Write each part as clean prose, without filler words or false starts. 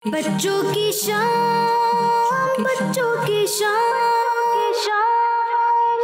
बच्चों की शाम, बच्चों की शाम,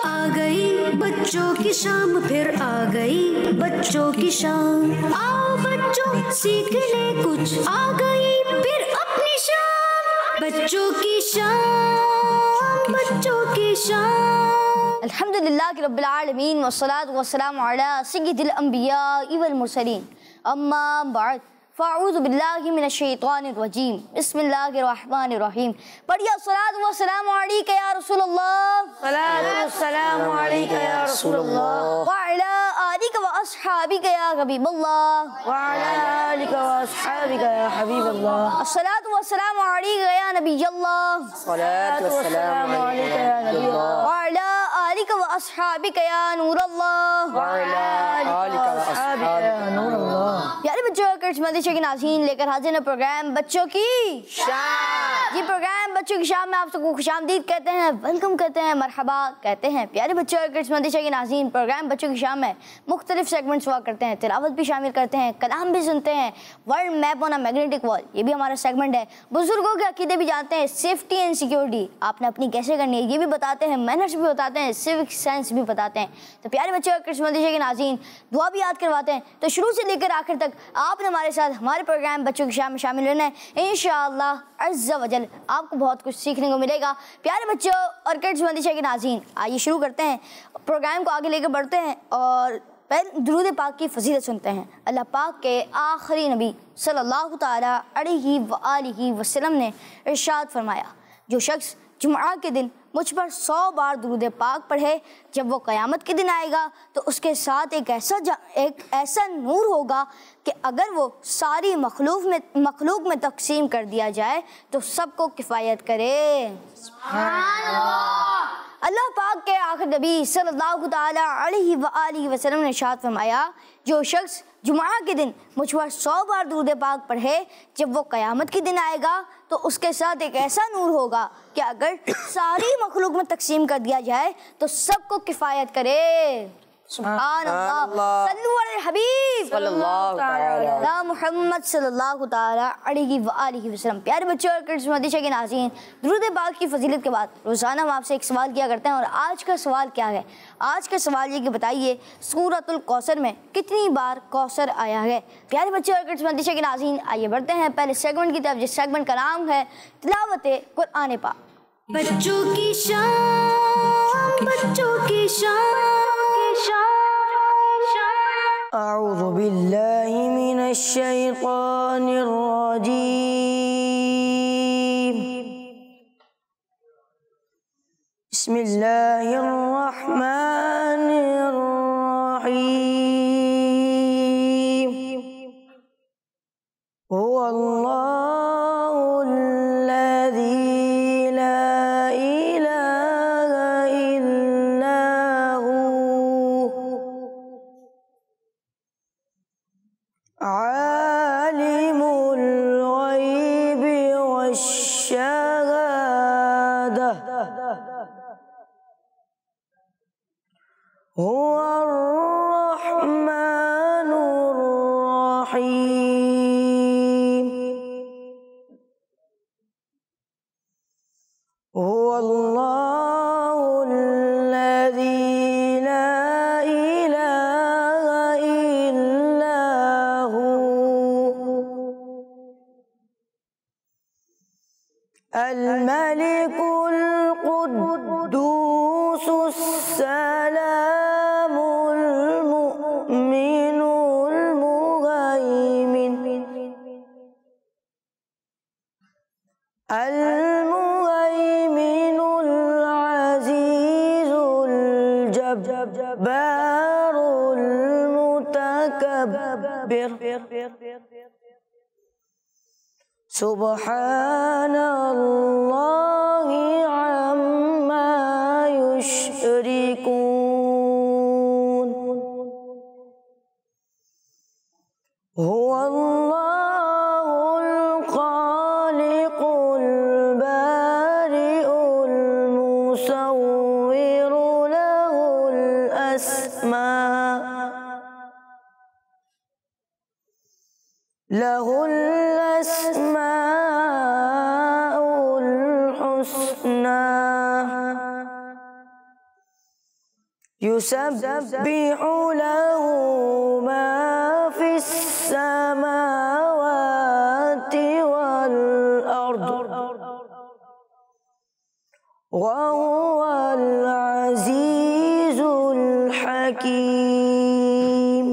आ गई बच्चों की शाम, फिर आ गई बच्चों की शाम। आओ बच्चों सीखने कुछ, आ गई फिर अपनी शाम। बच्चों की शाम, बच्चों की शाम। अल्हम्दुलिल्लाह रब्बिल आलमीन वस्सलातु वस्सलामु अला सय्यिदिल अंबिया वल मुरसलीन, अम्मा बाद, फ़अऊज़ु बिल्लाहि मिनश शैतानिर रजीम, बिस्मिल्लाहिर रहमानिर रहीम। पढ़िए सलात व सलाम अलैका या रसूलल्लाह, सलात व सलाम अलैका या रसूलल्लाह, व अला आलिका व अस्हाबिका या हबीबल्लाह, व अला आलिका व अस्हाबिका या हबीबल्लाह। अस्सलातु व सलाम अलैका या नबियल्लाह, सलात व सलाम अलैका या नबियल्लाह, व अला आलिका व अस्हाबिका या नूरल्लाह, व अला आलिका व अस्हाबिका या नूरल्लाह। प्यारे बच्चों, किस्मती के नाज़रीन लेकर हाजिर है प्रोग्राम बच्चों की शाम। ये प्रोग्राम बच्चों की शाम में आप सबको खुशामदीद कहते हैं, वेलकम कहते हैं, मरहबा कहते हैं। प्यारे बच्चों, किस्मती के नाज़रीन प्रोग्राम बच्चों की शाम में मुख्तलिफ सेगमेंट्स हुआ करते हैं, तिलावत भी शामिल करते हैं, कलाम भी सुनते हैं, world map on a magnetic wall ये भी हमारा सेगमेंट है, बुजुर्गों के अकीदे भी जानते हैं, सेफ्टी एंड सिक्योरिटी आपने अपनी कैसे करनी है ये भी बताते हैं, मैनर्स भी बताते हैं, सिविक सेंस भी बताते हैं। तो प्यारे बच्चों, किस्मती के नाज़रीन दुआ भी याद करवाते हैं। तो शुरू से लेकर आखिर तक आपने हमारे साथ हमारे प्रोग्राम बच्चों की शाम में शामिल होना है। इंशाअल्लाह अज़्ज़ा वजल आपको बहुत कुछ सीखने को मिलेगा। प्यारे बच्चों और किड्स मंदिशा के नाज़रीन, आइए शुरू करते हैं, प्रोग्राम को आगे लेकर बढ़ते हैं और पहले दुरूद पाक की फजीलत सुनते हैं। अल्लाह पाक के आखिरी नबी सल्लल्लाहु ताला अलैहि व आलिहि वसल्लम ने इरशाद फरमाया, जो शख्स जुम्आ के दिन मुझ पर 100 बार दुरूद पाक पढ़े, जब वो क़यामत के दिन आएगा तो उसके साथ एक ऐसा नूर होगा कि अगर वो सारी मखलूक में तकसीम कर दिया जाए तो सबको किफ़ायत करे। अल्लाह पाक के आखिर नबी सल्लल्लाहु ताला अलैहि व आलिहि वसल्लम ने इरशाद फरमाया, जो शख्स जुमा के दिन मुझ पर 100 बार दुरूद पाक पढ़े, जब वो क़यामत के दिन आएगा तो उसके साथ एक ऐसा नूर होगा कि अगर सारी मखलूक में तकसीम कर दिया जाए तो सबको किफ़ायत करे। सुभान अल्लाह, सल्लु अलल हबीब सल्लल्लाहु अला मुहम्मद सल्लल्लाहु ताला अलैहि व आलिहि वसल्लम। प्यारे बच्चों और किड्स मदरसा के नाज़रीन, दुरूद पाक की फजीलत के बाद रोज़ाना हम आपसे एक सवाल किया करते हैं और आज का सवाल क्या है? आज का सवाल ये कि बताइए सूरतुल कौसर में कितनी बार कौसर आया है? प्यारे बच्चों और किड्स मदरसा के नाज़रीन, आइए बढ़ते हैं पहले सेगमेंट की तरफ, जिस सेगमेंट का नाम है तिलावत कुरान पाक। बच्चों की शाम, बच्चों की शाम। अऊज़ु बिल्लाहि मिनश शैतानिर रजीम, बिस्मिल्लाहिर रहमानिर रहीम। हुवल्लाहुल्लज़ी ला इलाहा इल्ला हू, आलिमुल गैबि वश्शहादा, हुवर रहमानुर रहीम। हुवल्लाहुल्लज़ी ला इलाहा इल्ला हू, अल-मलिकुल कुद्दूसुस सलामुल मुअमिनुल मुहैमिन, अल-मुहैमिनुल अज़ीज़ुल जब्बारुल मुतकब्बिर, सुब्हानल्लाहि अम्मा युश्रिकून। हुवल्लाहुल खालिकुल बारिउल मुसव्विरु, लहुल अस्माउल युसब्बिहु लहु मा फिस समावाति वल अर्द व हुवल अज़ीज़ुल हकीम।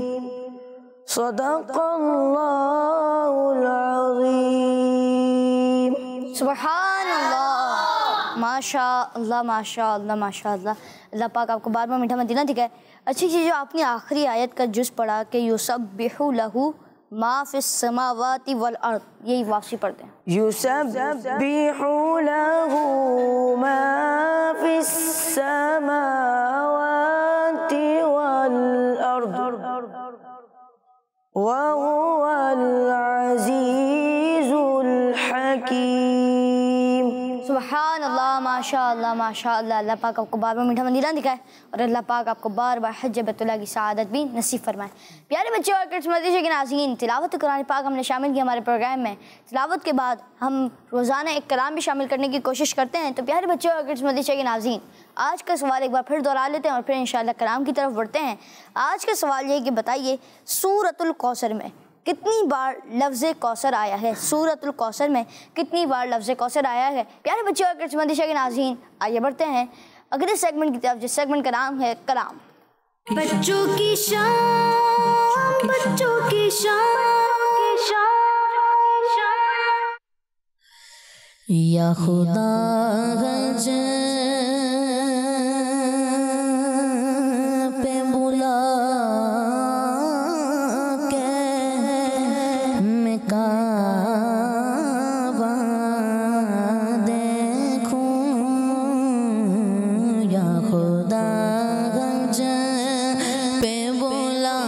सदक़ल्लाहुल अज़ीम। सुबहानल्लाह, माशा अल्लाह, माशा अल्लाह, माशा अल्लाह। अल्लाह पाक आपको बार बार मीठा मदीना दिखाए। अच्छी चीज़ जो आपने आखिरी आयत का जुज़ पढ़ा कि युसब्बिहु लहु मा फिस समावाति वल अर्द, यही वापसी पढ़ते हैं। युसब्बिहु लहु मा फिस समावाति वल अर्द व हुवल अज़ीज़ुल हकीम। सुबहान अल्लाह, माशा अल्लाह, माशा अल्लाह। अल्लाह पाक आपको बार बार मीठा मदीना दिखाए और अल्लाह पाक आपको बार बार हज बैतुल्लाह की सआदत भी नसीब फरमाए। प्यारे बच्चे और किड्स मदरसे के नाज़रीन, तिलावत कुरान पाक हमने शामिल किया हमारे प्रोग्राम में। तिलावत के बाद हम रोज़ाना एक कलाम भी शामिल करने की कोशिश करते हैं। तो प्यारे बच्चे और किड्स मदरसे के नाज़रीन, आज का सवाल एक बार फिर दोहरा लेते हैं और फिर इंशाअल्लाह कलाम की तरफ बढ़ते हैं। आज का सवाल ये कि बताइए सूरतुल कौसर में कितनी बार लफ्ज़ कौसर आया है? सूरतुल कौसर में कितनी बार लफ्ज़ कौसर आया है? प्यारे बच्चे और किड्स मदरसे के नाज़रीन, आइए बढ़ते हैं अगले सेगमेंट की तरफ, जिस सेगमेंट का नाम है कलाम। बच्चों की शान, बच्चों की शान, या खुदा पे बुला के मैं काबा देखूं, या खुदा पे बुला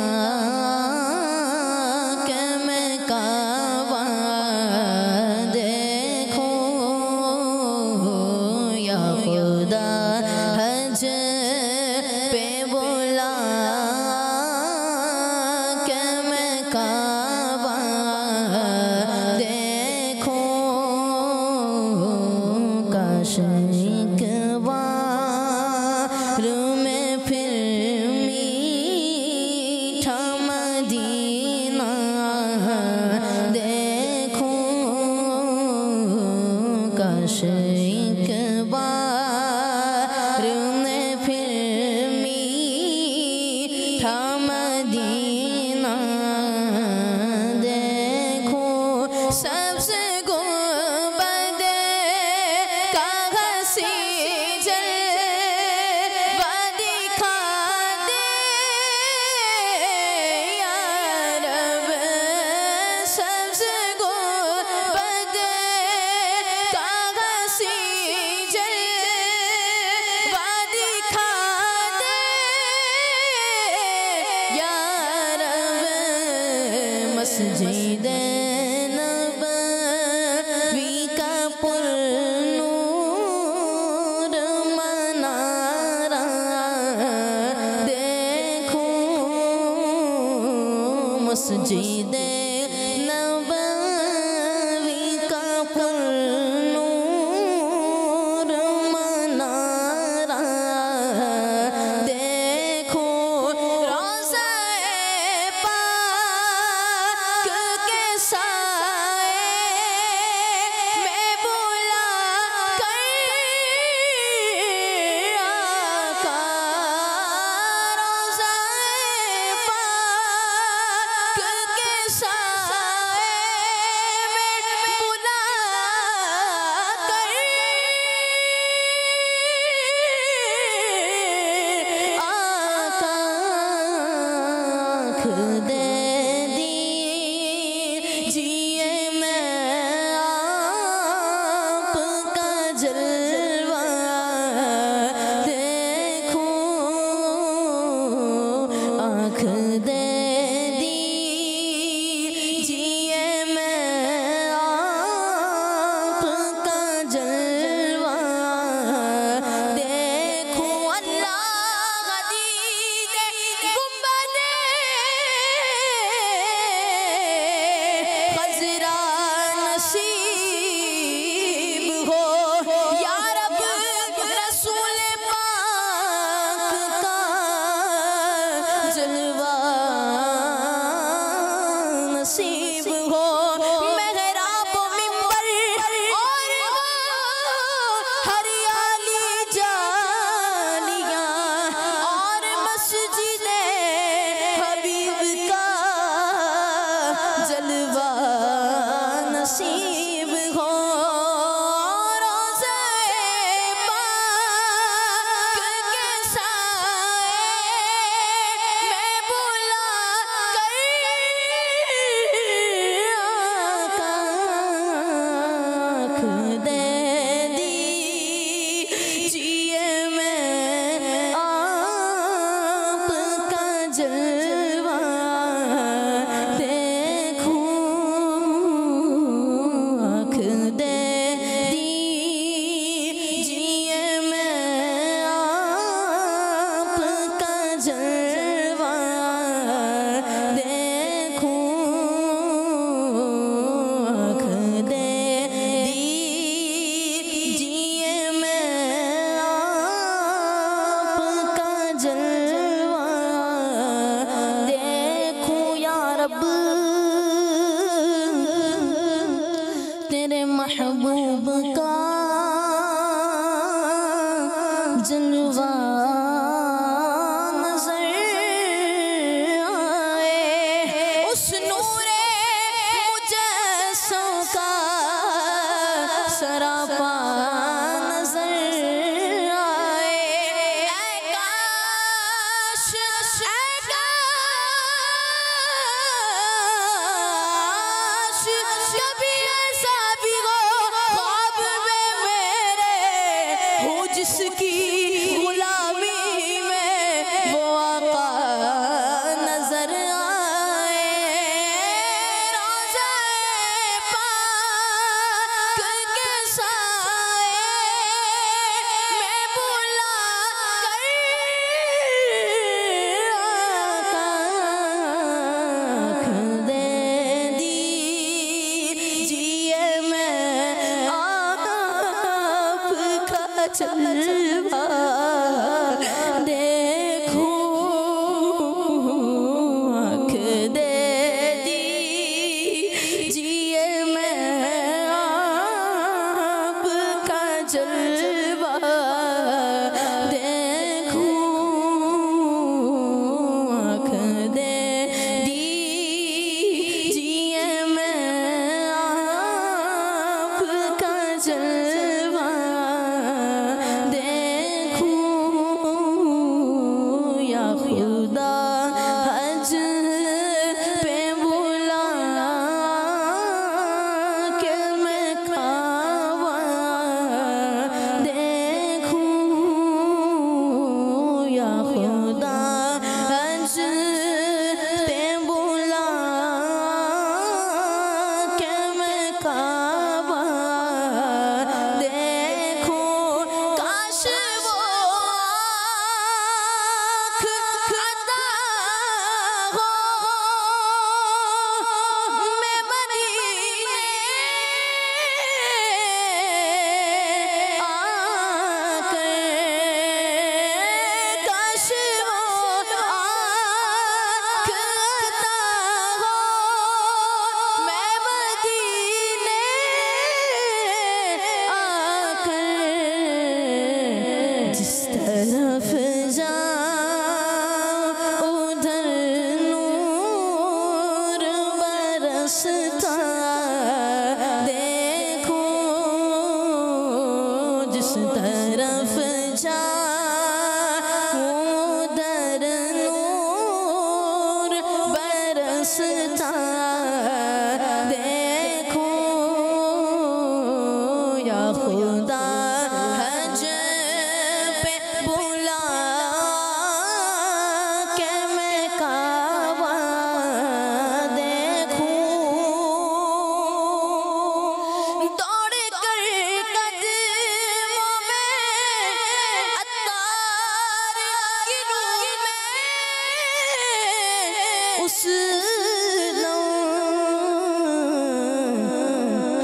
के मैं काबा देखूं, या खुदा हज पे बुला के मैं काबा देखूं, काश एक बार में फिर मीठा मदीना देखूं, काश एक बार में फिर मीठा मदीना देखूं, सबसे गुंबदे का हंसी जलवा दिखा दे या रब, सबसे गुंबदे का हंसी महबूब का जलवा नजर आए, उस नूरे मुजस्सम का सरापा नजर आए। ऐ काश कभी ऐसा भी हो ख्वाब में मेरे, हो जिसकी गुलामी में वो आका नजर आए। रोज़े पाक के साए में बुला कर आका दे दीजिए, मैं आपका जलवा देखूं, आँख दे दीजिए, मैं आपका जलवा देखूं, आँख दे दीजिए, मैं आपका जलवा देखूं। या खुदा हज पे बुला के मैं काबा देखूं, या खुदा हज पे बुला के मैं काबा देखूं। काश वो आँख अता हो, मैं मदीने आकर, काश वो आँख अता हो, मैं मदीने आकर, जिस तरफ जाऊं उधर नूर बरसता देखूं, जिस तरफ जाऊं उधर नूर बरसता देखूं। या खुदा हज पे बुला के मैं काबा देखूं, दौड़ कर कदमों में अत्तार गिरूं मैं, उस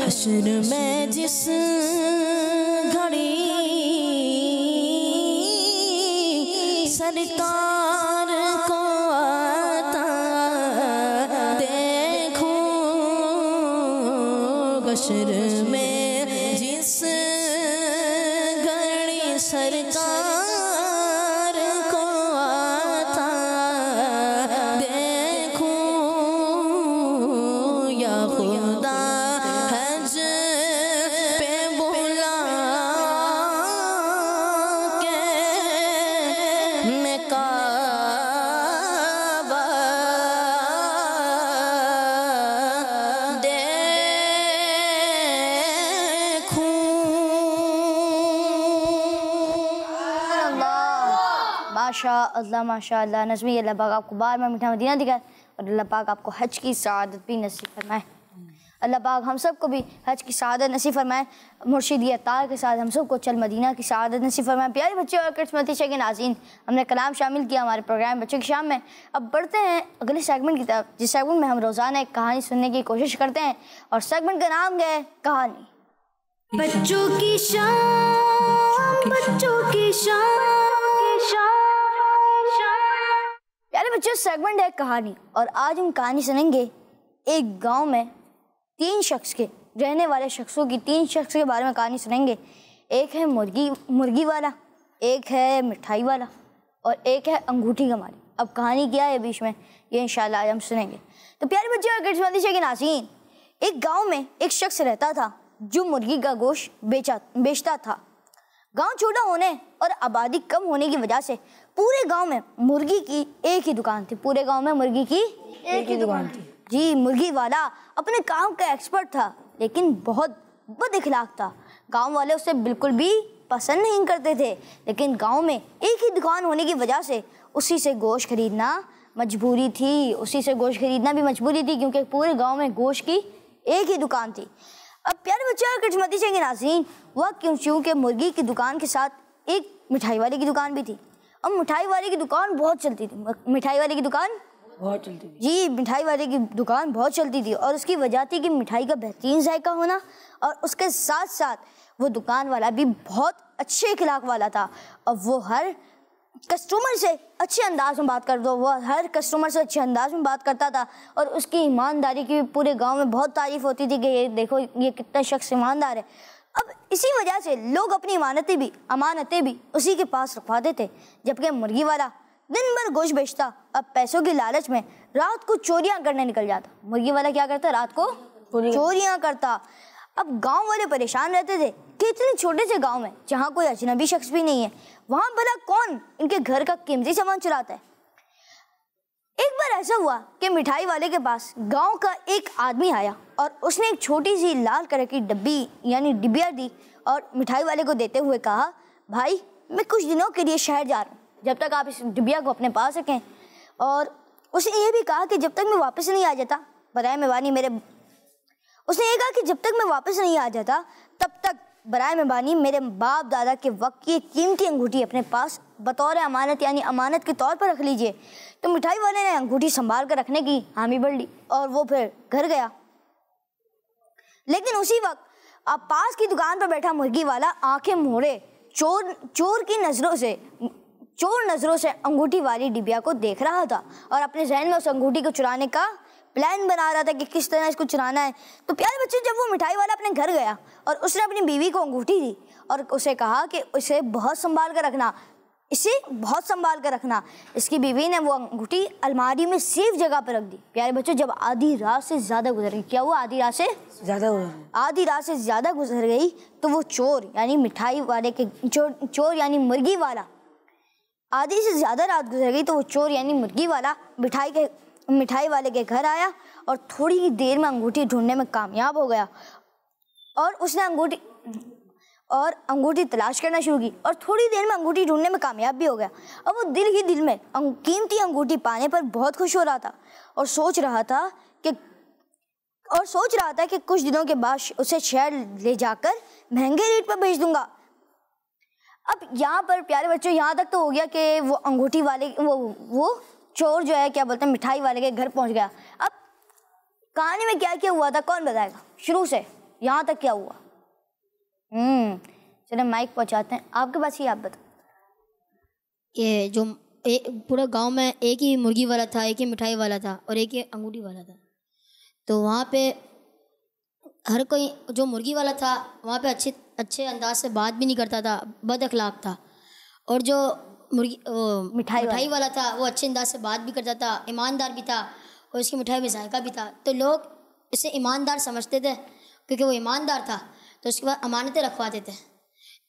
हश्र में जिस घड़ी सरकार को आता देखूं, हश्र में जिस घड़ी सरकार को आता देखूं। या खुदा हज पे बुला के मैं काबा माशाअल्लाह माशाअल्लाह। नज़मी, अल्लाह पाक आपको बार बार मीठा मदीना दिखाए और अल्लाह पाक आपको हज की सआदत भी नसीब फरमाए। अल्लाह पाक हम सब को भी हज की सआदत नसीब फरमाए। मुर्शिदी अतार के साथ हम सब को चल मदीना की सआदत नसीब फरमाए। प्यारे बच्चों और किस्मती शे के नाज़रीन, हमने कलाम शामिल किया हमारे प्रोग्राम बच्चों की शाम में। अब बढ़ते हैं अगले सेगमेंट की तरफ, जिस सेगमेंट में हम रोज़ाना एक कहानी सुनने की कोशिश करते हैं और सेगमेंट का नाम है कहानी। बच्चों की शाम, बच्चों की शाम। प्यारे बच्चों, सेगमेंट है कहानी और आज हम कहानी सुनेंगे एक गांव में 3 शख्स के रहने वाले शख्सों की, 3 शख्स के बारे में कहानी सुनेंगे। एक है मुर्गी वाला, एक है मिठाई वाला और एक है अंगूठी का मालिक। अब कहानी क्या है बीच में, ये इंशाल्लाह आज हम सुनेंगे। तो प्यारे बच्चे और किड्स मंदिशा के नाज़रीन, एक गांव में एक शख्स रहता था जो मुर्गी का गोश्त बेचता था। गांव छोटा होने और आबादी कम होने की वजह से पूरे गांव में मुर्गी की एक ही दुकान थी। पूरे गांव में मुर्गी की एक ही दुकान थी। जी, मुर्गी वाला अपने काम का एक्सपर्ट था, लेकिन बहुत बदअखलाक था। गांव वाले उसे बिल्कुल भी पसंद नहीं करते थे, लेकिन गांव में एक ही दुकान होने की वजह से उसी से गोश्त खरीदना मजबूरी थी। उसी से गोश्त खरीदना भी मजबूरी थी, क्योंकि पूरे गांव में गोश्त की एक ही दुकान थी। अब प्यारे बच्चे और किड्स मंदिशा के नाज़रीन, वह क्योंकि मुर्गी की दुकान के साथ एक मिठाई वाले की दुकान भी थी। अब मिठाई वाले की दुकान बहुत चलती थी। मिठाई वाले की दुकान बहुत चलती थी। जी, मिठाई वाले की दुकान बहुत चलती थी और उसकी वजह थी कि मिठाई का बेहतरीन जायका होना, और उसके साथ साथ वो दुकान वाला भी बहुत अच्छे अखलाक वाला था। और वो हर कस्टमर से अच्छे अंदाज में बात करता था और उसकी ईमानदारी की पूरे गांव में बहुत तारीफ होती थी कि ये देखो ये कितना शख्स ईमानदार है। अब इसी वजह से लोग अपनी अमानतें भी उसी के पास रखवाते थे। जबकि मुर्गी वाला दिन भर गोश्त बेचता, अब पैसों की लालच में रात को चोरियां करने निकल जाता। मुर्गी वाला क्या करता, रात को चोरियां करता। अब गांव वाले परेशान रहते थे कि इतने छोटे से गांव में जहां कोई अजनबी शख्स भी नहीं है, वहां भला कौन इनके घर का कीमती सामान चुराता है। एक बार ऐसा हुआ कि मिठाई वाले के पास गांव का एक आदमी आया और उसने एक छोटी सी लाल कलर की डब्बी यानी डिबिया दी और मिठाई वाले को देते हुए कहा, भाई मैं कुछ दिनों के लिए शहर जा रहा हूँ, जब तक आप इस डिबिया को अपने पास रखें। और उसने ये भी कहा कि जब तक मैं वापस नहीं आ जाता, बराए मेहरबानी मेरे बाप दादा के वक्त की एक कीमती अंगूठी अपने पास बतौर अमानत यानी अमानत के तौर पर रख लीजिए। तो मिठाई वाले ने अंगूठी संभाल कर रखने की हामी भर ली और वो फिर घर गया। लेकिन उसी वक्त अब पास की दुकान पर बैठा मुर्गी वाला आंखें मोड़े चोर नजरों से अंगूठी वाली डिबिया को देख रहा था और अपने जहन में उस अंगूठी को चुराने का प्लान बना रहा था कि किस तरह इसको चुराना है। तो प्यारे बच्चे, जब वो मिठाई वाला अपने घर गया और उसने अपनी बीवी को अंगूठी दी और उसे कहा कि इसे बहुत संभाल कर रखना, इसकी बीवी ने वो अंगूठी अलमारी में सेफ जगह पर रख दी। प्यारे बच्चों, जब आधी रात से ज़्यादा गुजर गई, क्या हुआ, आधी रात से ज़्यादा गुजर गई, तो वो चोर यानी मिठाई वाले के चोर यानी मुर्गी वाला, आधी से ज़्यादा रात गुजर गई तो वो चोर यानी मुर्गी वाला मिठाई वाले के घर आया और थोड़ी ही देर में अंगूठी ढूंढने में कामयाब हो गया और उसने अंगूठी तलाश करना शुरू की और थोड़ी देर में अंगूठी ढूंढने में कामयाब भी हो गया। अब वो दिल ही दिल में कीमती अंगूठी पाने पर बहुत खुश हो रहा था और सोच रहा था कि कुछ दिनों के बाद उसे शहर ले जाकर महंगे रेट पर बेच दूंगा। अब यहाँ पर प्यारे बच्चों, यहाँ तक तो हो गया कि वो अंगूठी वाले वो चोर जो है क्या बोलते हैं मिठाई वाले के घर पहुँच गया। अब कहानी में क्या क्या हुआ था कौन बताएगा, शुरू से यहाँ तक क्या हुआ। चलो माइक पहुँचाते हैं आपके पास ही, आप बताओ। ये जो पूरा गांव में एक ही मुर्गी वाला था, एक ही मिठाई वाला था और एक ही अंगूठी वाला था। तो वहाँ पे हर कोई, जो मुर्गी वाला था वहाँ पे अच्छे अंदाज से बात भी नहीं करता था, बद अखलाक था, और जो मिठाई वाला था वो अच्छे अंदाज से बात भी करता था, ईमानदार भी था और उसकी मिठाई में जायका भी था। तो लोग इसे ईमानदार समझते थे क्योंकि वो ईमानदार था, तो उसके बाद अमानतें रखवाते थे।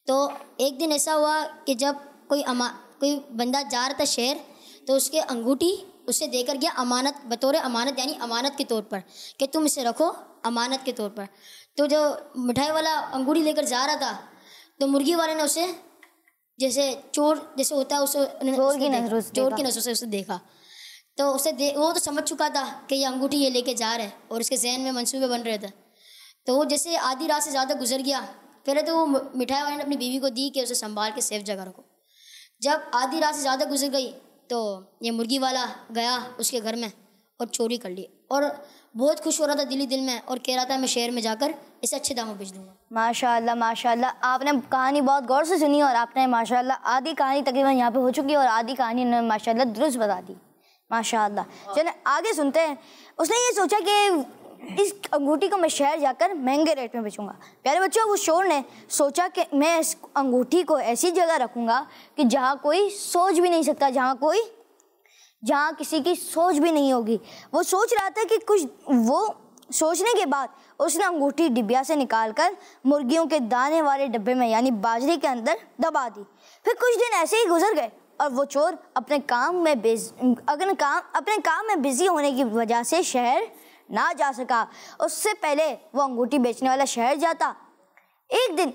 तो एक दिन ऐसा हुआ कि जब कोई बंदा जा रहा था शहर, तो उसके अंगूठी उसे देकर गया अमानत, बतौर अमानत यानी अमानत के तौर पर कि तुम इसे रखो अमानत के तौर पर। तो जो मिठाई वाला अंगूठी लेकर जा रहा था, तो मुर्गी वाले ने उसे जैसे चोर जैसे होता है उसे चोर की नजरों से उसे देखा। तो वो तो समझ चुका था कि ये अंगूठी ये लेके जा रहा है और उसके जहन में मंसूबे बन रहे थे। तो वो जैसे आधी रात से ज़्यादा गुजर गया, पहले तो वो मिठाई वाले ने अपनी बीवी को दी कि उसे संभाल के सेफ जगह रखो। जब आधी रात से ज़्यादा गुजर गई तो ये मुर्गी वाला गया उसके घर में और चोरी कर ली और बहुत खुश हो रहा था दिल में और कह रहा था मैं शहर में जाकर इसे अच्छे दामों बेच दूंगा। माशाल्लाह माशाल्लाह, आपने कहानी बहुत गौर से सुनी और आपने माशाल्लाह आधी कहानी तकरीबन यहाँ पे हो चुकी है और आधी कहानी ने माशाल्लाह दुरुस्त बता दी। माशाल्लाह, चलें आगे सुनते हैं। उसने ये सोचा कि इस अंगूठी को मैं शहर जाकर महंगे रेट में बेचूंगा। प्यारे बच्चों, वो चोर ने सोचा कि मैं इस अंगूठी को ऐसी जगह रखूंगा कि जहाँ कोई सोच भी नहीं सकता, जहाँ किसी की सोच भी नहीं होगी। वो सोच रहा था कि वो सोचने के बाद उसने अंगूठी डिबिया से निकालकर मुर्गियों के दाने वाले डब्बे में यानी बाजरे के अंदर दबा दी। फिर कुछ दिन ऐसे ही गुजर गए और वो चोर अपने काम में बिजी होने की वजह से शहर ना जा सका। उससे पहले वो अंगूठी बेचने वाला शहर जाता। एक दिन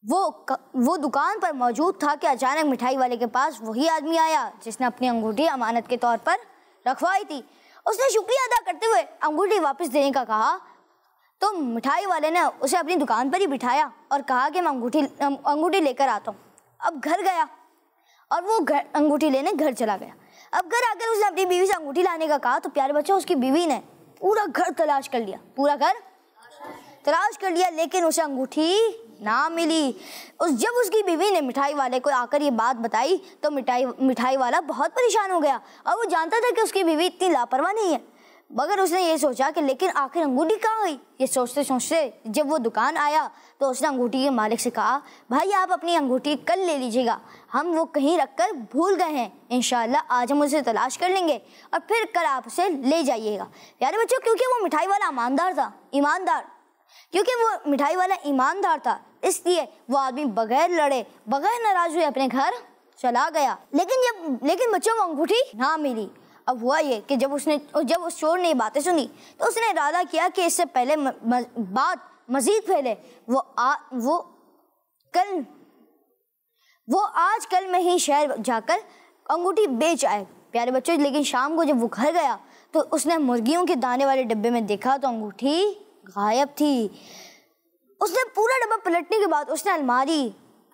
वो दुकान पर मौजूद था कि अचानक मिठाई वाले के पास वही आदमी आया जिसने अपनी अंगूठी अमानत के तौर पर रखवाई थी। उसने शुक्रिया अदा करते हुए अंगूठी वापस देने का कहा तो मिठाई वाले ने उसे अपनी दुकान पर ही बिठाया और कहा कि मैं अंगूठी लेकर आता हूँ। अब घर गया और वो अंगूठी लेने घर चला गया। अब घर आकर उसने अपनी बीवी से अंगूठी लाने का कहा तो प्यारे बच्चों, उसकी बीवी ने पूरा घर तलाश कर लिया, लेकिन उसे अंगूठी ना मिली। जब उसकी बीवी ने मिठाई वाले को आकर ये बात बताई तो मिठाई वाला बहुत परेशान हो गया और वो जानता था कि उसकी बीवी इतनी लापरवाह नहीं है, मगर उसने ये सोचा कि लेकिन आखिर अंगूठी कहाँ गई। ये सोचते सोचते जब वो दुकान आया तो उसने अंगूठी के मालिक से कहा, भाई आप अपनी अंगूठी कल ले लीजिएगा, हम वो कहीं रखकर भूल गए हैं, इंशाल्लाह आज हम उसे तलाश कर लेंगे और फिर कल आप उसे ले जाइएगा। प्यारे बच्चों, क्योंकि वो मिठाई वाला ईमानदार था इसलिए वो आदमी बगैर लड़े बगैर नाराज हुए अपने घर चला गया। लेकिन बच्चों, वो अंगूठी ना मिली। अब हुआ ये कि जब उस चोर ने ये बातें सुनी तो उसने इरादा किया कि इससे पहले बात मजीद फैले वो आज कल में ही शहर जाकर अंगूठी बेच आए। प्यारे बच्चों, लेकिन शाम को जब वो घर गया तो उसने मुर्गियों के दाने वाले डब्बे में देखा तो अंगूठी गायब थी। उसने पूरा डब्बा पलटने के बाद उसने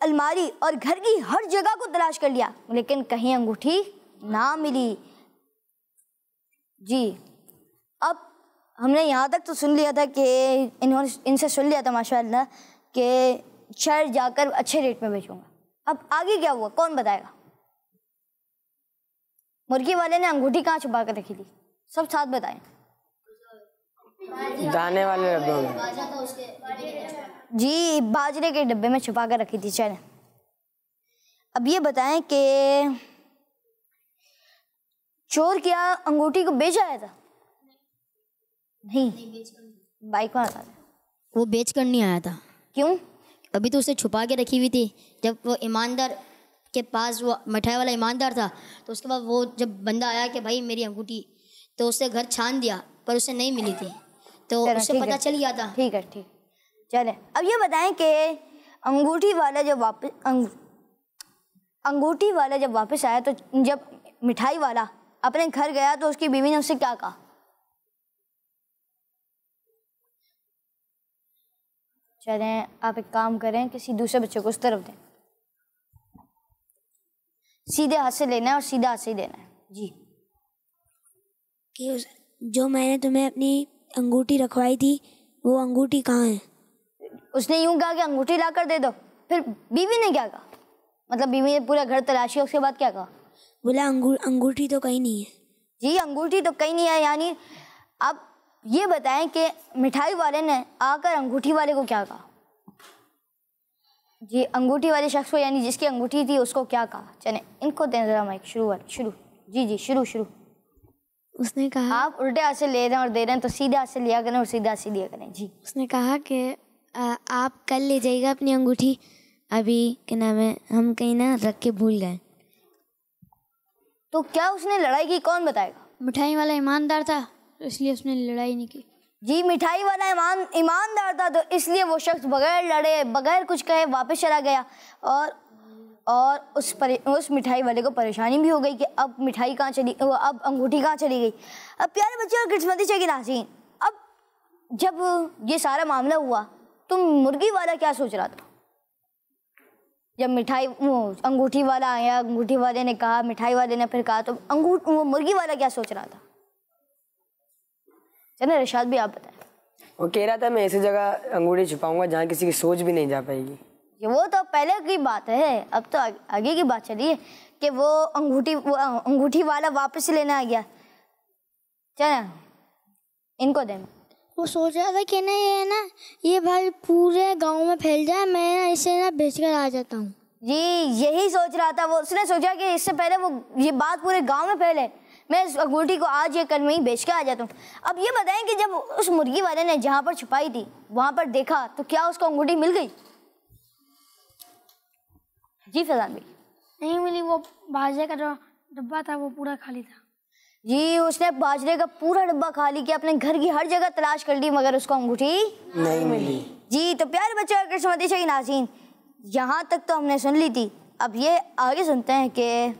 अलमारी और घर की हर जगह को तलाश कर लिया, लेकिन कहीं अंगूठी ना मिली। जी, अब हमने यहाँ तक तो सुन लिया था कि इनसे सुन लिया था माशाअल्लाह कि शहर जाकर अच्छे रेट में बेचूंगा। अब आगे क्या हुआ कौन बताएगा? मुर्गी वाले ने अंगूठी कहाँ छुपा कर रखी थी? सब साथ बताएं। दाने वाले डब्बे में। जी, बाजरे के डब्बे में छुपा कर रखी थी। चलें, अब ये बताएं कि चोर क्या अंगूठी को बेच आया था? नहीं, बाइक में आता था। वो बेच कर नहीं आया था। क्यों? अभी तो उसे छुपा के रखी हुई थी। जब वो ईमानदार के पास, वो मिठाई वाला ईमानदार था, तो उसके बाद वो जब बंदा आया कि भाई मेरी अंगूठी, तो उससे घर छान दिया पर उसे नहीं मिली थी, तो उसे पता चल गया था। ठीक है, चले। अब ये बताएं कि अंगूठी वाला जब वापस आया तो जब मिठाई वाला अपने घर गया तो उसकी बीवी ने उससे क्या कहा? चलें, आप एक काम करें, किसी दूसरे बच्चे को उस तरफ दें। सीधे हाथ से लेना है और सीधा हाथ से देना है। जी। कि जो मैंने तुम्हें अपनी अंगूठी रखवाई थी वो अंगूठी कहाँ है? उसने यूं कहा कि अंगूठी ला कर दे दो। फिर बीवी ने क्या कहा? मतलब बीवी ने पूरा घर तलाशी, उसके बाद क्या कहा? बोला अंगूठी तो कहीं नहीं है। जी, अंगूठी तो कहीं नहीं है। यानी अब ये बताएं कि मिठाई वाले ने आकर अंगूठी वाले को क्या कहा? जी, अंगूठी वाले शख्स को, यानी जिसकी अंगूठी थी, उसको क्या कहा? चले इनको दें जरा माइक। शुरू। जी, शुरू। उसने कहा, आप उल्टे हाथ से ले रहे हैं और दे रहे हैं तो सीधे हाथ से लिया करें और सीधे हाथ से दिया करें। जी। उसने कहा कि आप कल ले जाइएगा अपनी अंगूठी, अभी क्या नाम है, हम कहीं ना रख के भूल गए। तो क्या उसने लड़ाई की? कौन बताएगा? मिठाई वाला ईमानदार था इसलिए उसने लड़ाई नहीं की। जी, मिठाई वाला ईमानदार था तो इसलिए वो शख्स बगैर लड़े बगैर कुछ कहे वापस चला गया और उस मिठाई वाले को परेशानी भी हो गई कि अब मिठाई कहाँ चली, अब अंगूठी कहाँ चली गई। अब प्यारे बच्चे और किस्मती के नाज़रीन, अब जब ये सारा मामला हुआ तो मुर्गी वाला क्या सोच रहा था? जब अंगूठी वाला आया, अंगूठी वाले ने कहा, मिठाई वाले ने फिर कहा, तो वो मुर्गी वाला क्या सोच रहा था? चलो रशाद भी आप बताएं। वो कह रहा था मैं ऐसी जगह अंगूठी छुपाऊंगा जहाँ किसी की सोच भी नहीं जा पाएगी। ये वो तो पहले की बात है, अब तो आगे की बात चली है कि वो अंगूठी वाला वापस लेने आ गया। चल, इनको दें। वो सोच रहा था कि ये भाई पूरे गांव में फैल जाए, मैं इसे बेच कर आ जाता हूँ। जी यही सोच रहा था वो। उसने सोचा कि इससे पहले वो ये बात पूरे गांव में फैले, मैं इस अंगूठी को आज ये कल में ही बेच के आ जाता हूँ। अब ये बताएं कि जब उस मुर्गी वाले ने जहाँ पर छुपाई थी वहाँ पर देखा तो क्या उसको अंगूठी मिल गई? जी फैजान भाई। नहीं मिली, वो बाजे का जो डब्बा था वो पूरा खाली था। जी उसने बाजरे का पूरा डब्बा खाली किया, अपने घर की हर जगह तलाश कर ली मगर उसको अंगूठी नहीं मिली। जी तो प्यारे बच्चों कृष्णमती शकी नाज़रीन, यहाँ तक तो हमने सुन ली थी। अब ये आगे सुनते हैं कि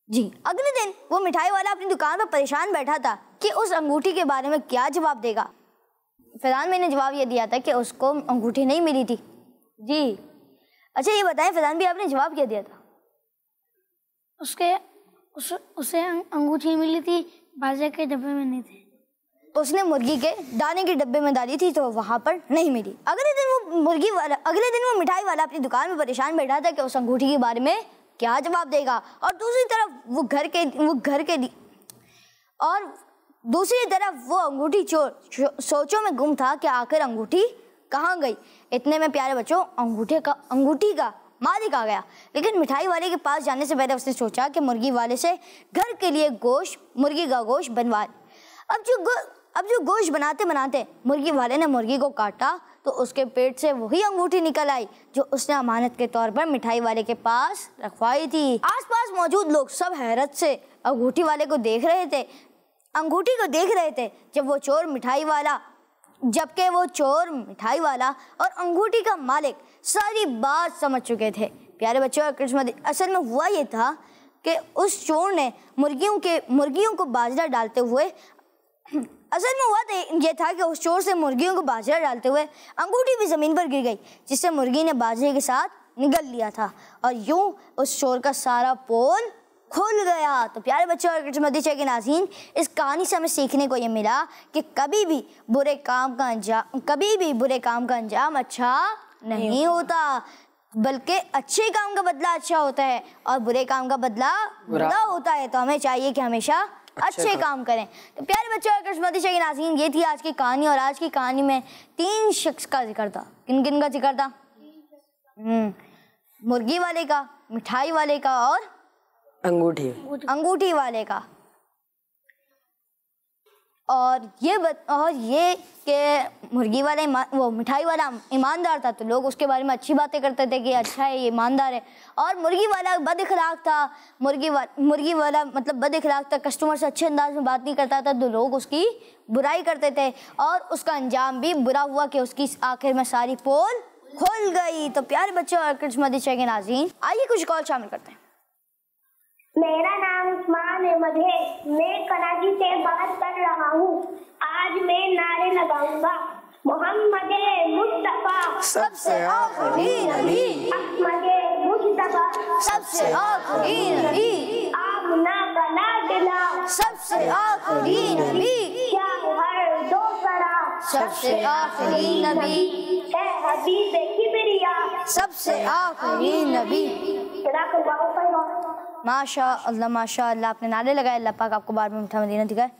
जी अगले दिन वो मिठाई वाला अपनी दुकान पर परेशान बैठा था कि उस अंगूठी के बारे में क्या जवाब देगा। फैजान भाई ने जवाब ये दिया था कि उसको अंगूठी नहीं मिली थी। जी अच्छा ये बताएं फैजान भाई, आपने जवाब क्या दिया था? उसे अंगूठी मिली थी, बाजे के डब्बे में नहीं थे। उसने मुर्गी के दाने के डब्बे में डाली थी तो वहां पर नहीं मिली। अगले दिन वो मिठाई वाला अपनी दुकान में परेशान बैठा था कि उस अंगूठी के बारे में क्या जवाब देगा। और दूसरी तरफ वो अंगूठी चोर सोचों में गुम था कि आखिर अंगूठी कहाँ गई। इतने में प्यारे बच्चों अंगूठी का मालिक आ गया, लेकिन मिठाई वाले के पास जाने से पहले उसने सोचा कि मुर्गी वाले से घर के लिए मुर्गी का गोश्त बनवा। अब जो गोश्त बनाते बनाते मुर्गी वाले ने मुर्गी को काटा तो उसके पेट से वही अंगूठी निकल आई जो उसने अमानत के तौर पर मिठाई वाले के पास रखवाई थी। आसपास मौजूद लोग सब हैरत से अंगूठी वाले को देख रहे थे, अंगूठी को देख रहे थे। जबकि वो चोर मिठाई वाला और अंगूठी का मालिक सारी बात समझ चुके थे। प्यारे बच्चों कृष्णमती, असल में हुआ ये था कि उस चोर ने मुर्गियों को बाजरा डालते हुए अंगूठी भी जमीन पर गिर गई, जिससे मुर्गी ने बाजरे के साथ निगल लिया था और यूं उस चोर का सारा पोल खुल गया। तो प्यारे बच्चों और कृष्णमती शकी नाज़रीन, इस कहानी से हमें सीखने को ये मिला कि कभी भी बुरे काम का अंजाम अच्छा नहीं होता, बल्कि अच्छे काम का बदला अच्छा होता है और बुरे काम का बदला बुरा होता है। तो हमें चाहिए कि हमेशा अच्छे काम करें। तो प्यारे बच्चों और कृष्णमती शकी नाज़रीन, ये थी आज की कहानी और आज की कहानी में 3 शख्स का जिक्र था। किन किन का जिक्र था? मुर्गी वाले का, मिठाई वाले का और अंगूठी वाले का। और ये कि मुर्गी वाला वो मिठाई वाला ईमानदार था तो लोग उसके बारे में अच्छी बातें करते थे कि अच्छा है ये ईमानदार है। और मुर्गी वाला बद इखलाक था, मुर्गी वाला मतलब बद इखलाक था, कस्टमर से अच्छे अंदाज में बात नहीं करता था तो लोग उसकी बुराई करते थे और उसका अंजाम भी बुरा हुआ कि उसकी आखिर में सारी पोल खुल गई। तो प्यारे बच्चों और कृष्णमती शकी नाज़रीन, आइए कुछ कॉल शामिल करते हैं। मेरा नाम उस्मान अहमद है, मैं कराची से बात कर रहा हूँ। आज मैं नारे लगाऊंगा, मोहम्मद मुस्तफा सबसे आखिरी नबी, अहमद मुस्तफा सबसे आखिरी नबी, आमना का लाडला सबसे आखिरी नबी, हर दो सरा सबसे आखिरी नबी, है हबीब किबरिया सबसे आखिरी नबी। माशा अल्लाह, आपने नारे लगाए, अल्लाह पाक आपको बार में मीठा मदीना दिखाए।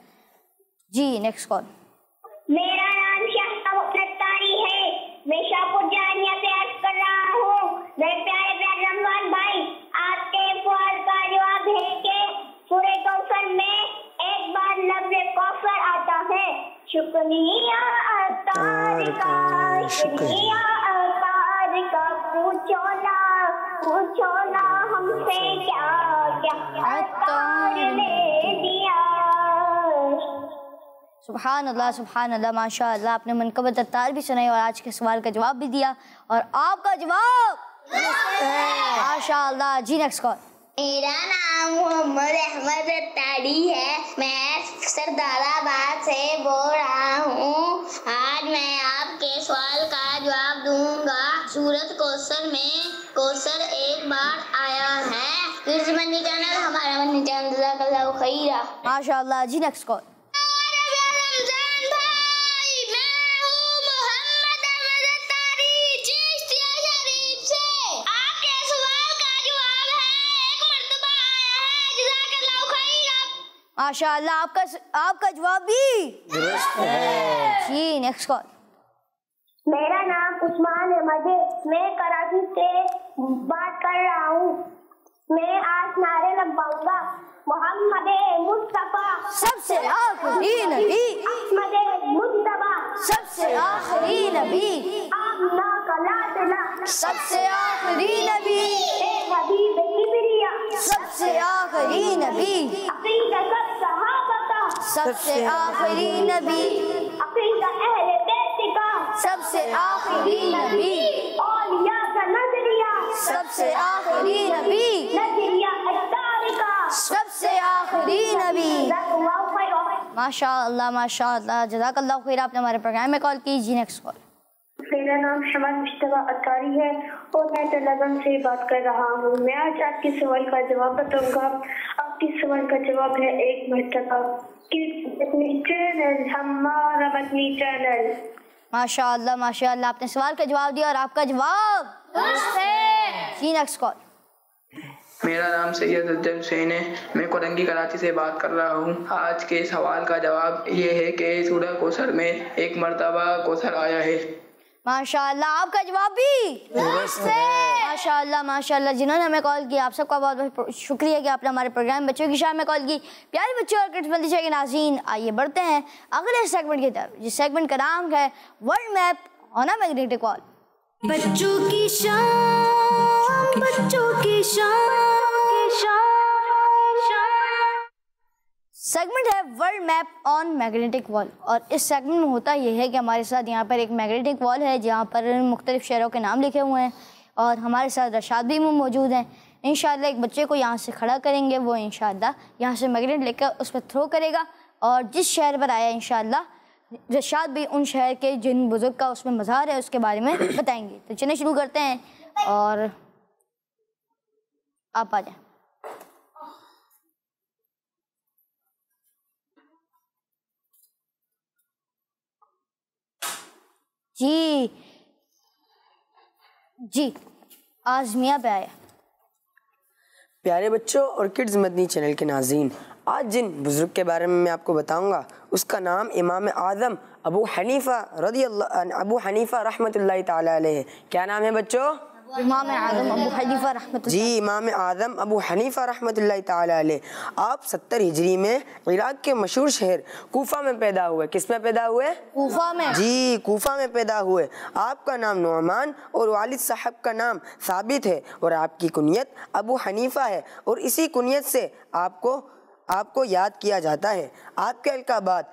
जी नेक्स्ट कॉल। मेरा नाम शाहतारी है, मैं शाहपुर जानिया से अर्ज कर रहा हूँ। मेरे प्यारे रमजान भाई, आपके सवाल का जवाब है कि सूरह कौसर में एक बार लफ्ज़ कौसर आता है। शुक्रिया अतार का, शुक्रिया अतार का, पूछो ना हमसे क्या क्या अतार ने दिया। सुभान अल्लाह माशाअल्लाह, आपने मनकबत अत्तार भी सुनाई और आज के सवाल का जवाब भी दिया और आपका जवाब माशाअल्लाह। जी नेक्स्ट कॉल। मेरा नाम मोहम्मद अहमद अत्तारी है, मैं सरदाराबाद से बोल रहा हूँ। आज मैं आपके सवाल का जवाब दूंगा। सूरत कौसर में कौसर एक बार आया है। मंदी चैनल हमारा मंदी चैनल जज़ाकल्लाहु खैरा। माशाअल्लाह। जी नेक्स्ट कॉल। माशाअल्लाह, आपका जवाब भी दुरुस्त है। जी नेक्स्ट कॉल। मेरा नाम उस्मान अहमद है, मैं कराची से बात कर रहा हूँ। मैं आज नारे लगवाऊंगा। मोहम्मद मुस्तफा सबसे आखिरी नबी, अहमद मुस्तफा सबसे आखिरी नबी, आमना का लाडला, सबसे आखिरी नबी, हबीब किबरिया, सबसे आखिरी नबी, अकीदा सब सहाबा का, सबसे आखिरी नबी, अकीदा अहले बैत का, सबसे आखिरी नबी, औलिया का नजरिया, सबसे आखिरी नबी, नजरिया अत्तार का, सबसे आखिरी नबी। जज़ाकल्लाहु खैर। माशाअल्लाह माशाअल्लाह, जज़ाकल्लाह खैर। आपने हमारे प्रोग्राम में कॉल की। जी नेक्स्ट कॉल। मेरा नाम शमाल मुश्तबा अत्तारी है और मैं तेलंगाना से बात कर रहा हूँ। मैं आज आपके सवाल का जवाब बताऊंगा। आपके सवाल का जवाब है एक मरतबा चैनल, हमारा वतनी चैनल। माशाअल्लाह माशाअल्लाह, आपने सवाल का जवाब दिया और आपका जवाब दुरुस्त है। जी नेक्स्ट कॉल। मेरा नाम सैयद अजहर हुसैन है, मैं कोरंगी कराची से बात कर रहा हूँ। आज के सवाल का जवाब ये है कि सूरह कौसर में एक मरतबा कौसर आया है। माशाअल्लाह, आपका जवाब भी दुरुस्त है। माशाअल्लाह माशाअल्लाह, जिन्होंने हमें कॉल किया आप सबका बहुत बहुत शुक्रिया कि आपने हमारे प्रोग्राम बच्चों की शाम में कॉल की। प्यारे बच्चों और किड्स मंदिशा के नाज़रीन, आइए बढ़ते हैं अगले सेगमेंट की तरफ, जिस सेगमेंट का नाम है world map on a magnetic wall. बच्चों की शाम, बच्चों की शाम। सेगमेंट है world map on magnetic wall, और इस सेगमेंट में होता यह है कि हमारे साथ यहाँ पर एक मैग्नेटिक वॉल है जहाँ पर मुख्तलिफ शहरों के नाम लिखे हुए हैं, और हमारे साथ रशाद भी मौजूद हैं। इंशाल्लाह एक बच्चे को यहाँ से खड़ा करेंगे, वो इंशाल्लाह यहाँ से मैग्नेट लेकर उस पर थ्रो करेगा, और जिस शहर पर आया इंशाल्लाह रशाद भी उन शहर के जिन बुजुर्ग का उसमें मज़ार है उसके बारे में बताएंगे। तो चलिए शुरू करते हैं, और आप आ जाएं। जी आज़मिया पे आया। प्यारे बच्चों और किड्स मदनी चैनल के नाज़रीन, आज जिन बुज़ुर्ग के बारे में मैं आपको बताऊंगा उसका नाम इमाम आज़म अबू हनीफ़ा रहमतुल्लाह ताला अलैह है। क्या नाम है बच्चों? इमाम आज़म अबू हनीफ़ा रहमतुल्लाह। जी, इमाम आज़म अबू हनीफ़ा रहमतुल्लाह ताला अलैह। आप 70 हिजरी में इराक़ के मशहूर शहर कूफा में पैदा हुए। किस में पैदा हुए? कूफा में। जी, कूफा में पैदा हुए। आपका नाम नुअमान और वालिद साहब का नाम साबित है, और आपकी कुनियत अबू हनीफ़ा है, और इसी कुनियत से आपको याद किया जाता है। आपके अलकाबात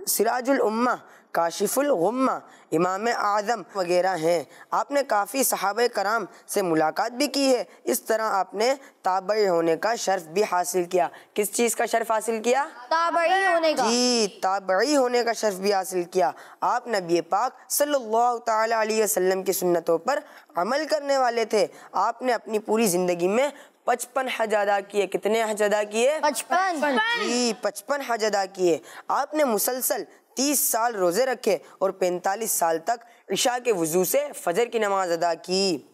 सिराजुल उम्मा, काशिफुल गुम्मा, इमाम आज़म वगैरह हैं। आपने काफ़ी सहाबा कराम से मुलाकात भी की है। इस तरह आपने ताबई होने का शर्फ भी हासिल किया। किस चीज़ का शर्फ हासिल किया? ताबई होने का। जी, ताबई होने का शर्फ भी हासिल किया। आप नबी पाक सल्लल्लाहु ताला अलैहि वसल्लम की सुन्नतों पर अमल करने वाले थे। आपने अपनी पूरी ज़िंदगी में 55 हज अदा किए। कितने हज अदा किए? 55। जी, 55 हज अदा किए। आपने मुसलसल 30 साल रोज़े रखे और 45 साल तक इशा के वज़ू से फजर की नमाज अदा की।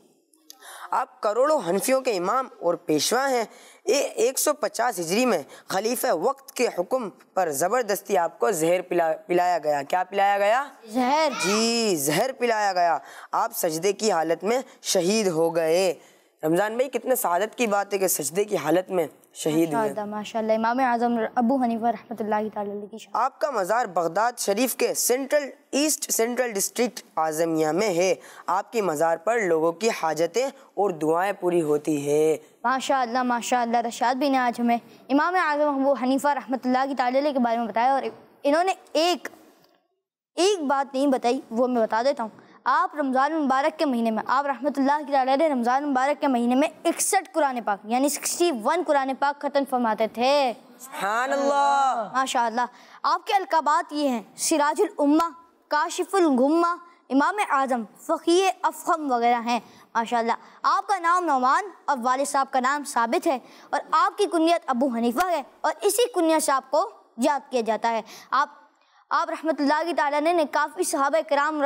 आप करोड़ों हनफियों के इमाम और पेशवा हैं। 150 हिजरी में खलीफा वक्त के हुक्म पर ज़बरदस्ती आपको जहर पिलाया गया। क्या पिलाया गया? जहर। जी, जहर पिलाया गया। आप सजदे की हालत में शहीद हो गए। रमज़ान भाई, कितने सादत की बात है कि सजदे की हालत में शहीद हुए। माशाअल्लाह, इमाम आज़म अबू हनीफ़ा रहमतुल्लाह ताला अलैह की। आपका मज़ार बगदाद शरीफ के ईस्ट सेंट्रल डिस्ट्रिक्ट आज़मिया में है। आपकी मज़ार पर लोगों की हाजतें और दुआएं पूरी होती है। माशाअल्लाह माशाअल्लाह, रशाद भी ने आज हमें इमाम आज़म अबू हनीफ़ा रहमतुल्लाह ताला अलैह के बारे में बताया, और इन्होंने एक बात नहीं बताई, वो मैं बता देता हूँ। आप रमज़ान मुबारक के महीने में, आप रहमतुल्लाह की ताला अलैह रमज़ान मुबारक के महीने में 61 कुरान पाक यानी 61 कुरान पाक ख़त्म फरमाते थे। सुभान अल्लाह, माशाअल्लाह। आपके अलकाबात ये हैं सिराजुल उम्मा, काशिफुल गुम्मा, इमाम आज़म, फ़क़ीह अफ़ख़म वगैरह हैं। माशाअल्लाह। आपका नाम नौमान और वालिद साहब का नाम साबित है, और आपकी कुनियत अबू हनीफ़ा है, और इसी कुनियत से आपको याद किया जाता है। आप रहमतुल्लाह की ताला ने काफ़ी सहाबा कराम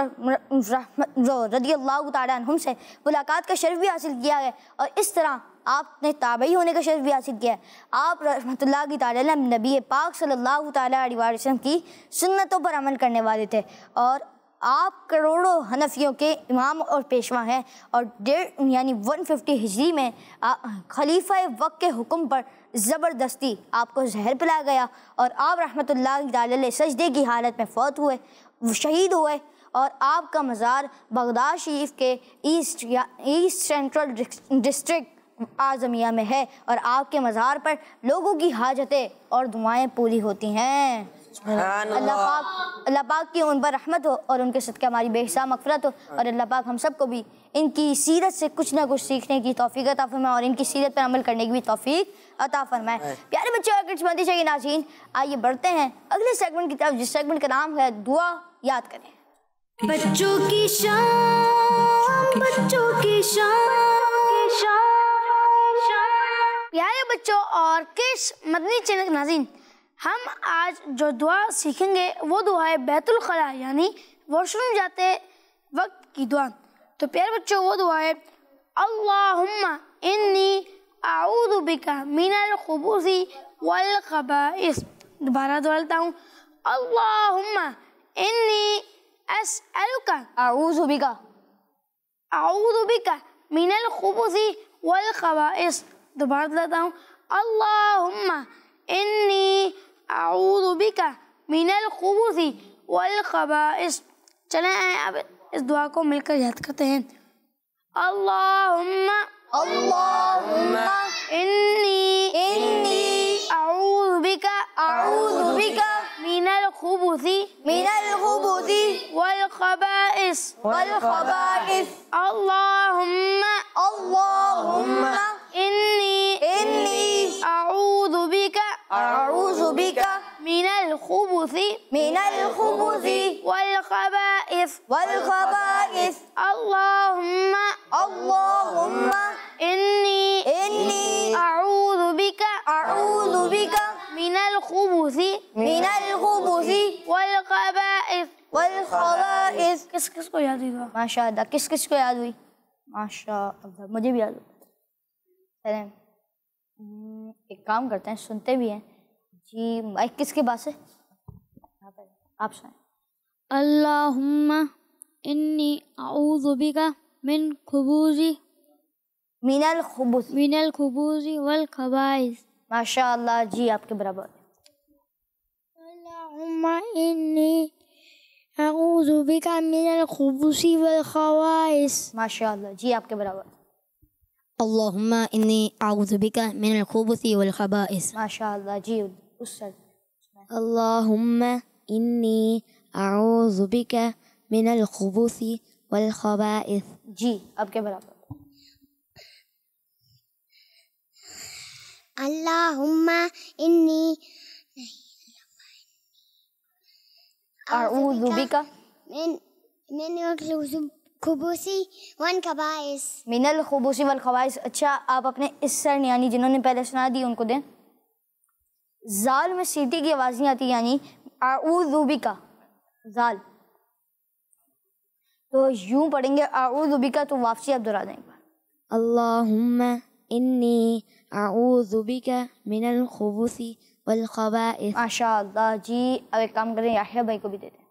रदियल्लाहु ताला अन्हुम से मुलाकात का शर्फ भी हासिल किया है, और इस तरह आपने ताबई होने का शर्फ भी हासिल किया है। आप रहमतुल्लाह की ताला नबी पाक सल्लल्लाहु ताला अलैहि वसल्लम की सुन्नतों पर अमल करने वाले थे और आप करोड़ों हनफियों के इमाम और पेशवा हैं और 150 हिजरी में खलीफा वक्त के हुक्म पर ज़बरदस्ती आपको जहर पिलाया गया और आप रहमतुल्लाह ताला सजदे की हालत में फौत हुए, शहीद हुए और आपका मज़ार बगदाद शरीफ के ईस्ट सेंट्रल डिस्ट्रिक्ट आज़मिया में है और आपके मज़ार पर लोगों की हाजतें और दुआएं पूरी होती हैं। अल्लाह पाक की उन पर रहमत हो और उनके सदक़े हमारी बेहिसाब मग़फ़िरत हो और अल्लाह पाक हम सबको भी इनकी सीरत से कुछ ना कुछ सीखने की तौफ़ीक़ अता फ़रमाए और इनकी सीरत पर अमल करने की भी तौफ़ीक़ अता फ़रमाए। प्यारे बच्चों और किड्स मदरसा के नाज़रीन, आइए बढ़ते हैं अगले सेगमेंट की तरफ, जिस सेगमेंट का नाम है दुआ याद करें। बच्चों की शाम, बच्चों की शाम। प्यारे बच्चों और किस मदनी चैनल के नाज़रीन, हम आज जो दुआ सीखेंगे वो दुआ है बैतुल खला यानी वॉशरूम जाते वक्त की दुआ। तो प्यारे बच्चों वो दुआ है अल्लाहुम्मा इन्नी आऊज़ु बिका मिनल खुबूसी वल खबाइस। दोबारा दोहराता हूँ, अल्लाहुम्मा इन्नी अस्अलुका आऊज़ु बिका मिनल खुबूसी वल खबाइस। दोबारा दोहराता हूँ, अल्लाहुम्मा इन्नी आऊज़ु बिका मिनल खुबूसी वल खबाइस। चलें अब इस दुआ को मिलकर याद करते हैं। अल्लाहुम्मा इन्नी आऊज़ु बिका मिनल खुबूसी वल खबाइस। अल्लाहुम्मा इन्नी आऊज़ु बिका मिनल खुबूसी वल खबाइस। अल्लाहुम्मा इन्नी आऊज़ु बिका मिनल खुबूसी वल खबाइस। किस किस को याद हुई? माशाअल्लाह, किस किस को याद हुई? माशाअल्लाह, मुझे भी याद हुई। चलें एक काम करते हैं, सुनते भी हैं जी। माइक किसके पास है? आप सुनाएं। अल्लाहुम्मा इन्नी आऊज़ु बिका मिनल खुबूसी वल खबाइस। माशाअल्लाह जी, आपके बराबर। अल्लाहुम्मा इन्नी आऊज़ु बिका मिनल खुबूसी वल खबाइस। माशाअल्लाह जी, आपके बराबर। अल्लाहुम्मा इन्नी आऊज़ु बिका मिनल खुबूसी वल खबाइस। माशाअल्लाह जी, उस सर। अल्लाहुम्मा इन्नी आऊज़ु बिका मिनल खुबूसी वल खबाइस। जी, आपके बराबर। अल्लाहुम्मा इन्नी आऊज़ु बिका मिनल खुबूसी वल खबाइस। मिनल खुबूसी वल खबाइस। अच्छा, आप अपने इस सर यानी जिन्होंने पहले सुना दी उनको दें। जाल में सीटी की आवाज़ नहीं आती, यानी आऊज़ु बिका जाल, तो यूं पढ़ेंगे आऊज़ु बिका, तो वापसी आप दोहरा देंगे। अल्लाहुम्मा इन्नी आऊज़ु बिका मिनल खुबूसी वल खबाइस। माशाअल्लाह जी, अब एक काम करें, याहिया भाई को भी दे दें।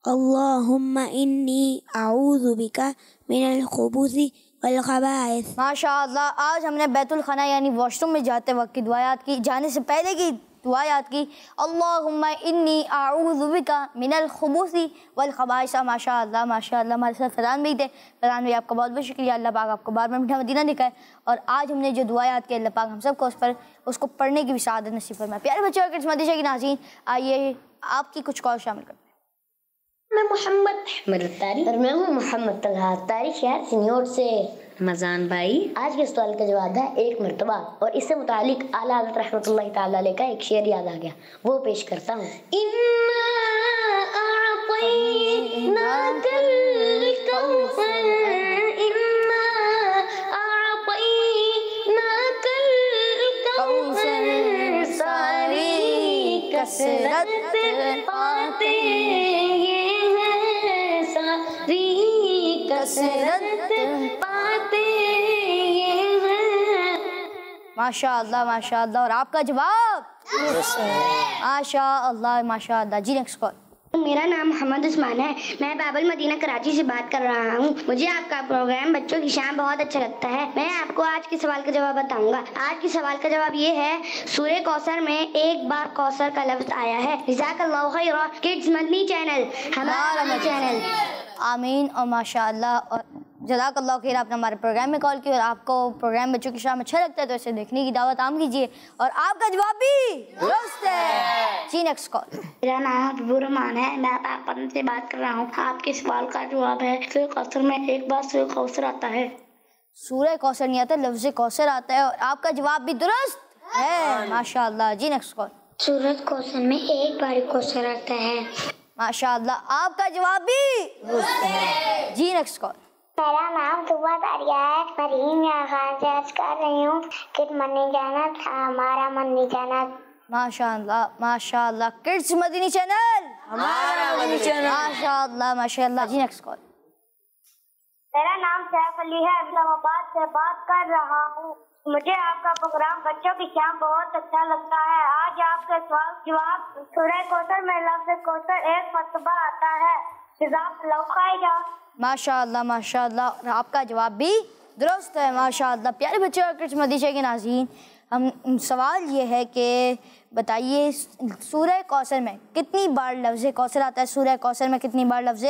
अल्लाहुम्मा इन्नी आऊज़ु बिका मिनल खुबूसी वल खबाइस। माशाअल्लाह, आज हमने बैतुल खाना यानी वॉशरूम में जाते वक्त की दुआ याद की, जाने से पहले की दुआ याद की। अल्लाहुम्मा इन्नी आऊज़ु बिका मिनल खुबूसी वल खबाइस। माशाअल्लाह माशाअल्लाह। हमारे साथ फरहान भाई थे। फरहान भाई, आपका बहुत बहुत शुक्रिया। अल्लाह पाक आपको बार बार मीठा मदीना दिखाए और आज हमने जो दुआ याद की, अल्लाह पाक हम सबको उसको पढ़ने की भी सआदत नसीब फरमाए। प्यारे बच्चों और किड्स मदरसा की नाज़रीन, आइए आपकी कुछ कॉल शामिल करते हैं। मैं मोहम्मद अहमद अत्तारी और मैं हूँ मोहम्मद तलहा अत्तारी, शहर सिन्योर से। मजान भाई, आज के सवाल का जवाब है एक मरतबा, और इससे मुतालिक आला हज़रत रहमतुल्लाहि तआला अलैह का एक शेर याद आ गया, वो पेश करता हूँ। कसरत पाते ये हैं माशाअल्लाह माशाअल्लाह। और आपका जवाब? माशाअल्लाह माशाअल्लाह। जी नेक्स्ट कॉल। मेरा नाम मोहम्मद उस्मान है, मैं बाबुल मदीना कराची से बात कर रहा हूँ। मुझे आपका प्रोग्राम बच्चों की शाम बहुत अच्छा लगता है। मैं आपको आज के सवाल का जवाब बताऊंगा। आज के सवाल का जवाब ये है, सूरह कौसर में एक बार कौसर का लफ्ज आया है। जज़ाकल्लाहु खैरा किड्स मदनी चैनल, हमारा चैनल। आमीन और माशाअल्लाह। और जज़ाकल्लाहु खैर, आपने हमारे प्रोग्राम में कॉल किया और आपको प्रोग्राम बच्चों की शाम अच्छा लगता है तो इसे देखने की दावत आम कीजिए। और आपका जवाब भी दुरुस्त है। जी नेक्स्ट कॉल। मेरा नाम अब्दुल रहमान है, मैं पाकपतन से बात कर रहा हूँ। आपके सवाल का जवाब है, सूरह कौसर में एक बार सूरह कौसर आता है। सूरह कौसर नहीं आता, लफ्ज़ कौसर आता है। और आपका जवाब भी दुरुस्त है माशाअल्लाह। जी नेक्स्ट कॉल। सूरह कौसर में एक बार कौसर आता है। माशाअल्लाह। आपका जवाब भी दुरुस्त है। जी नेक्स्ट कॉल। मेरा नाम सुबह तारिया है, फरीम या खान से अर्ज कर रही हूँ कि मदनी जन्नत हमारा मदनी जन्नत। माशाअल्लाह माशाअल्लाह। किड्स मदनी चैनल, हमारा मदनी चैनल। माशाअल्लाह माशाअल्लाह। जी नेक्स्ट कॉल। मेरा नाम सैफ अली है, इस्लामाबाद से बात कर रहा हूँ। मुझे आपका प्रोग्राम बच्चों की शाम बहुत अच्छा लगता है। आज आपके सवाल जवाब सूरह कौसर में लफ्ज़ कौसर एक मरतबा आता है। जज़ाकल्लाहु खैरा। माशाअल्लाह माशाअल्लाह। और आपका जवाब भी दुरुस्त है माशाअल्लाह। प्यारे बच्चों और किड्स मदनी के नाज़रीन, हम सवाल ये है कि बताइए सूरह कौसर में कितनी बार लफ्ज़ कौसर आता है? सूरह कौसर में कितनी बार लफ्ज़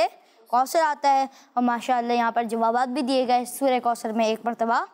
कौसर आता है? और माशाअल्लाह यहाँ पर जवाबात भी दिए गए। सूरह कौसर में एक मरतबा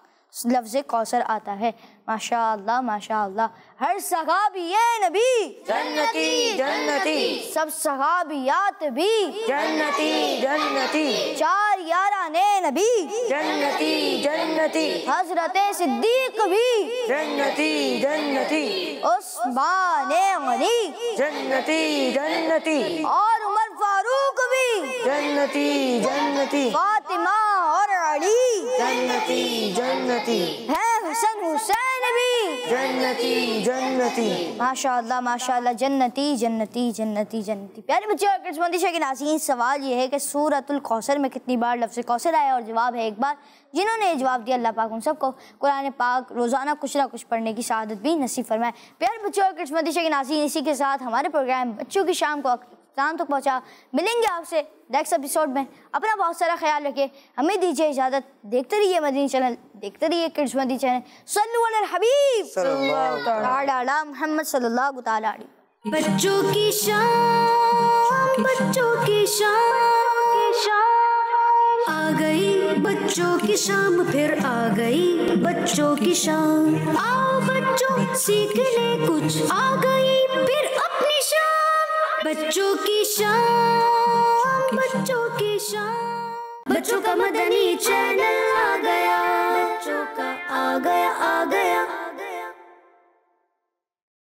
लफ्ज़ कौसर आता है। माशाअल्लाह माशाअल्लाह। हर सहाबी नबी जन्नती जन्नती, सब सहाबियात भी जन्नती जन्नती, चार याराने नबी जन्नती जन्नती, हजरत सिद्दीक भी जन्नती जन्नती, उस्मान गनी जन्नती जन्नती, और उमर फारूक भी जन्नती जन्नती, फातिमा और अली जन्नती जन्नती, है हसन हुसैन भी जन्नती जन्नती। माशाअल्लाह माशाअल्लाह। जन्नती जन्नती जन्नती जन्नती। प्यारे बच्चों और किड्स मदनी के नाज़रीन, सवाल ये है कि सूरतुल कौसर में कितनी बार लफ्ज़ कौसर आया? और जवाब है एक बार। जिन्होंने जवाब दिया अल्लाह पाक उन सबको कुरान पाक रोज़ाना कुछ ना कुछ पढ़ने की शहादत भी नसीब फरमाए। प्यारे बच्चों और किड्स मदनी के नाज़रीन, इसी के साथ हमारे प्रोग्राम बच्चों की शाम को शाम तक पहुँचा। मिलेंगे आपसे नेक्स्ट एपिसोड में। अपना बहुत सारा ख्याल रखिए। हमें दीजिए इजाज़त। देखते रहिए मदनी चैनल, देखते रहिए किड्स मदनी चैनल। सल्लु अलल हबीब सल्लल्लाहु मुहम्मद सल्लल्लाहु तआला अलैहि। बच्चों की शाम, बच्चों की शाम आ गई, बच्चों की शाम फिर आ गई, बच्चों की शाम। आओ बच्चों सीखने कुछ, आ गई फिर अपनी शाम। बच्चों की शाम, बच्चों की शाम, बच्चों का मदनी चैनल।